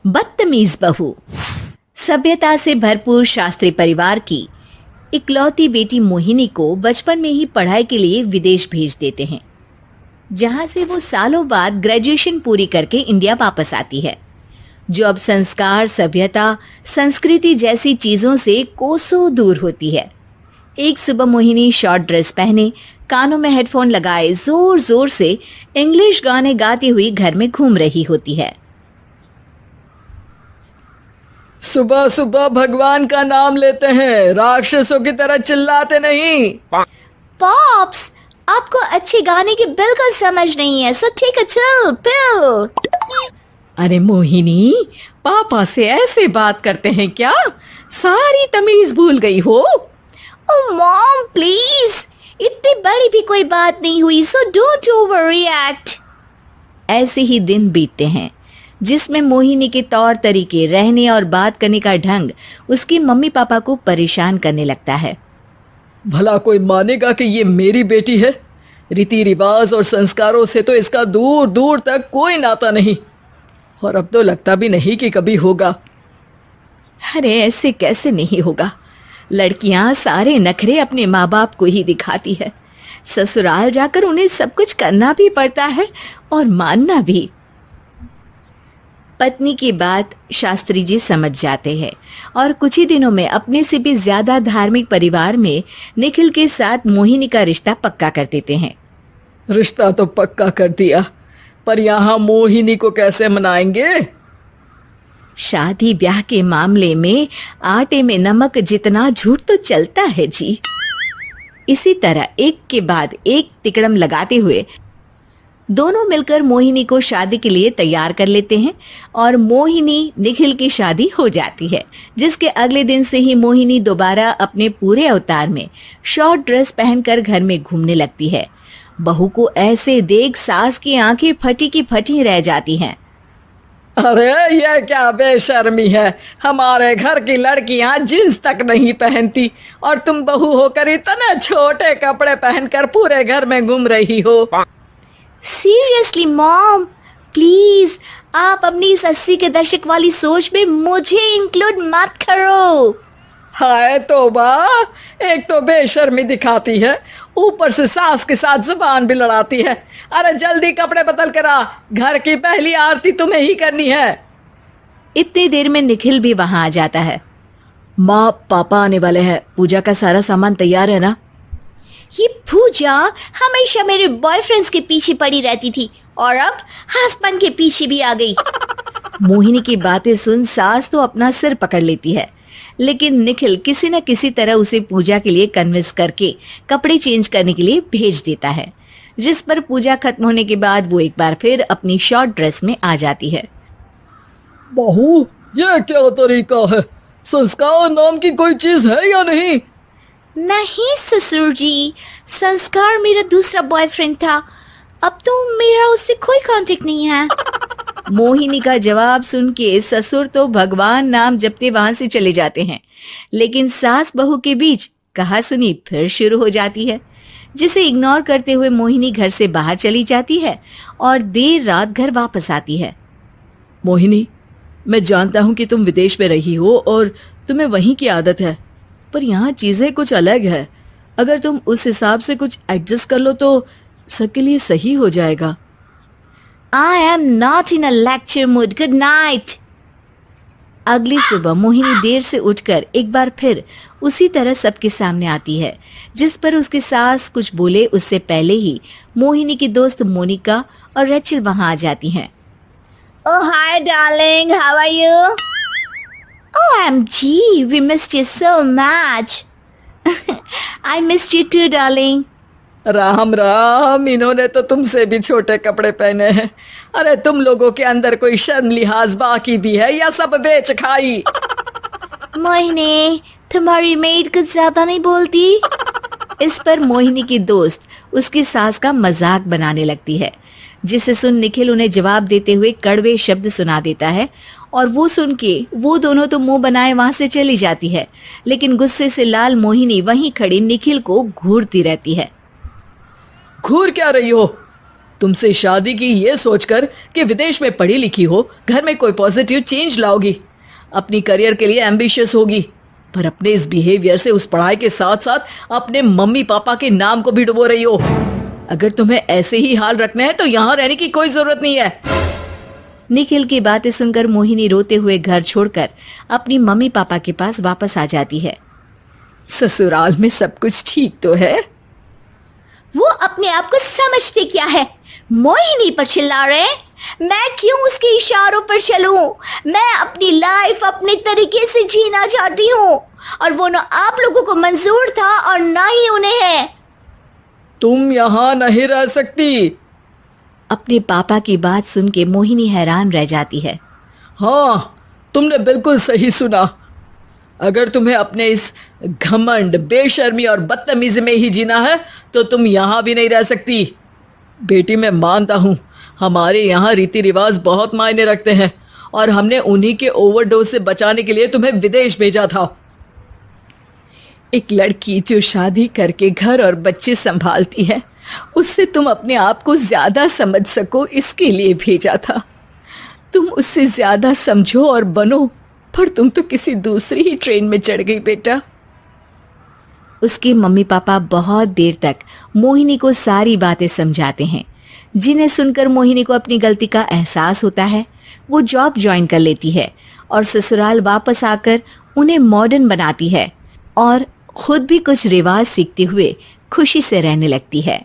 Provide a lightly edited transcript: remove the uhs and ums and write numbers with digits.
बदतमीज बहू। सभ्यता से भरपूर शास्त्री परिवार की इकलौती बेटी मोहिनी को बचपन में ही पढ़ाई के लिए विदेश भेज देते हैं, जहां से वो सालों बाद ग्रेजुएशन पूरी करके इंडिया वापस आती है, जो अब संस्कार, सभ्यता, संस्कृति जैसी चीजों से कोसों दूर होती है। एक सुबह मोहिनी शॉर्ट ड्रेस पहने, कानों में हेडफोन लगाए जोर जोर से इंग्लिश गाने गाती हुई घर में घूम रही होती है। सुबह सुबह भगवान का नाम लेते हैं, राक्षसों की तरह चिल्लाते नहीं। पॉप्स, आपको अच्छे गाने की बिल्कुल समझ नहीं है, so take a chill pill. अरे मोहिनी, पापा से ऐसे बात करते हैं क्या? सारी तमीज भूल गई हो। ओह मॉम प्लीज, इतनी बड़ी भी कोई बात नहीं हुई, सो डोंट ओवर रिएक्ट। ऐसे ही दिन बीतते हैं जिसमें मोहिनी के तौर तरीके, रहने और बात करने का ढंग उसकी मम्मी पापा को परेशान करने लगता है। भला कोई मानेगा कि ये मेरी बेटी है? रीति रिवाज और संस्कारों से तो इसका दूर दूर तक कोई नाता नहीं, और अब तो लगता भी नहीं कि कभी होगा। अरे ऐसे कैसे नहीं होगा? लड़कियां सारे नखरे अपने माँ बाप को ही दिखाती है। ससुराल जाकर उन्हें सब कुछ करना भी पड़ता है और मानना भी। पत्नी की बात शास्त्री जी समझ जाते हैं और कुछ ही दिनों में अपने से भी ज्यादा धार्मिक परिवार में निखिल के साथ मोहिनी का रिश्ता पक्का कर देते हैं। रिश्ता तो पक्का कर दिया, पर यहाँ मोहिनी को कैसे मनाएंगे? शादी ब्याह के मामले में आटे में नमक जितना झूठ तो चलता है जी। इसी तरह एक के बाद एक तिकड़म लगाते हुए दोनों मिलकर मोहिनी को शादी के लिए तैयार कर लेते हैं और मोहिनी निखिल की शादी हो जाती है, जिसके अगले दिन से ही मोहिनी दोबारा अपने पूरे अवतार में शॉर्ट ड्रेस पहनकर घर में घूमने लगती है। बहू को ऐसे देख सास की आंखें फटी की फटी रह जाती हैं। अरे ये क्या बेशर्मी है, हमारे घर की लड़कियां जींस तक नहीं पहनती और तुम बहू होकर इतने छोटे कपड़े पहनकर पूरे घर में घूम रही हो। सीरियसली मॉम, प्लीज आप अपनी इस 80 के दशक वाली सोच में मुझे इंक्लूड मत करो। हाय तौबा, एक तो बेशर्मी दिखाती है, ऊपर से सास के साथ जुबान भी लड़ाती है। अरे जल्दी कपड़े बदल कर आ, घर की पहली आरती तुम्हें ही करनी है। इतनी देर में निखिल भी वहां आ जाता है। माँ, पापा आने वाले हैं, पूजा का सारा सामान तैयार है ना? ये पूजा हमेशा मेरे बॉयफ्रेंड्स के पीछे पड़ी रहती थी और अब हस्बैंड के पीछे भी आ गई। मोहिनी की बातें सुन सास तो अपना सिर पकड़ लेती है, लेकिन निखिल किसी न किसी तरह उसे पूजा के लिए कन्विंस करके कपड़े चेंज करने के लिए भेज देता है, जिस पर पूजा खत्म होने के बाद वो एक बार फिर अपनी शॉर्ट ड्रेस में आ जाती है। बहू, ये क्या तरीका है? संस्कार नाम की कोई चीज है या नहीं? नहीं ससुर जी, संस्कार मेरा दूसरा बॉयफ्रेंड था, अब तो मेरा उससे कोई कांटेक्ट नहीं है। मोहिनी का जवाब सुन के ससुर तो भगवान नाम जपते वहां से चले जाते हैं, लेकिन सास बहू के बीच कहा सुनी फिर शुरू हो जाती है, जिसे इग्नोर करते हुए मोहिनी घर से बाहर चली जाती है और देर रात घर वापस आती है। मोहिनी, मैं जानता हूँ कि तुम विदेश में रही हो और तुम्हें वहीं की आदत है, पर यहाँ चीजें कुछ अलग है। अगर तुम उस हिसाब से कुछ एडजस्ट कर लो तो सबके लिए सही हो जाएगा। I am not in a lecture mood. Good night. अगली सुबह मोहिनी देर से उठकर एक बार फिर उसी तरह सबके सामने आती है, जिस पर उसकी सास कुछ बोले उससे पहले ही मोहिनी की दोस्त मोनिका और रेचल वहां आ जाती हैं। Oh hi darling, how are you? OMG, we missed you so much. I missed you too darling. Ram Ram, इन्होंने तो तुमसे भी छोटे कपड़े पहने हैं। अरे तुम लोगों के अंदर कोई शर्म लिहाज बाकी भी है या सब बेच खाई? मोहिनी, तुम्हारी मेड कुछ ज्यादा नहीं बोलती? इस पर मोहिनी की दोस्त उसकी सास का मजाक बनाने लगती है, जिसे सुन निखिल उन्हें जवाब देते हुए कड़वे शब्द सुना देता है और वो सुन के वो दोनों तो मुंह बनाए वहां से चली जाती है, लेकिन गुस्से से लाल मोहिनी वहीं खड़ी निखिल को घूरती रहती है। घूर क्या रही हो? तुमसे शादी की ये सोचकर कि विदेश में पढ़ी लिखी हो, घर में कोई पॉजिटिव चेंज लाओगी, अपनी करियर के लिए एम्बिशियस होगी, पर अपने इस बिहेवियर से उस पढ़ाई के साथ साथ अपने मम्मी पापा के नाम को भी डुबो रही हो। अगर तुम्हें ऐसे ही हाल रखना है तो यहाँ रहने की कोई जरूरत नहीं है। निखिल की बातें सुनकर मोहिनी रोते हुए घर छोड़कर अपनी मम्मी पापा के पास वापस आ जाती है। ससुराल में सब कुछ ठीक तो है? वो अपने आप को समझते क्या है? मोहिनी पर चिल्ला रहे हैं? मैं क्यों उसके इशारों पर चलूं? मैं अपनी लाइफ अपने तरीके से जीना चाहती हूँ और वो ना आप लोगों को मंजूर था और ना ही उन्हें है। तुम यहाँ नहीं रह सकती। अपने पापा की बात सुन के मोहिनी हैरान रह जाती है। हाँ, तुमने बिल्कुल सही सुना। अगर तुम्हें अपने इस घमंड, बेशर्मी और बदतमीजी में ही जीना है तो तुम यहाँ भी नहीं रह सकती। बेटी, मैं मानता हूँ हमारे यहाँ रीति रिवाज बहुत मायने रखते हैं और हमने उन्हीं के ओवरडोज से बचाने के लिए तुम्हें विदेश भेजा था। एक लड़की जो शादी करके घर और बच्चे संभालती है, उससे तुम अपने आप को ज्यादा समझ सको इसके लिए भेजा था। तुम उससे ज्यादा समझो और बनो, पर तुम तो किसी दूसरी ही ट्रेन में चढ़ गई बेटा। उसके मम्मी पापा बहुत देर तक मोहिनी को सारी बातें समझाते हैं, जिन्हें सुनकर मोहिनी को अपनी गलती का एहसास होता है। वो जॉब ज्वाइन कर लेती है और ससुराल वापस आकर उन्हें मॉडर्न बनाती है और खुद भी कुछ रिवाज सीखते हुए खुशी से रहने लगती है।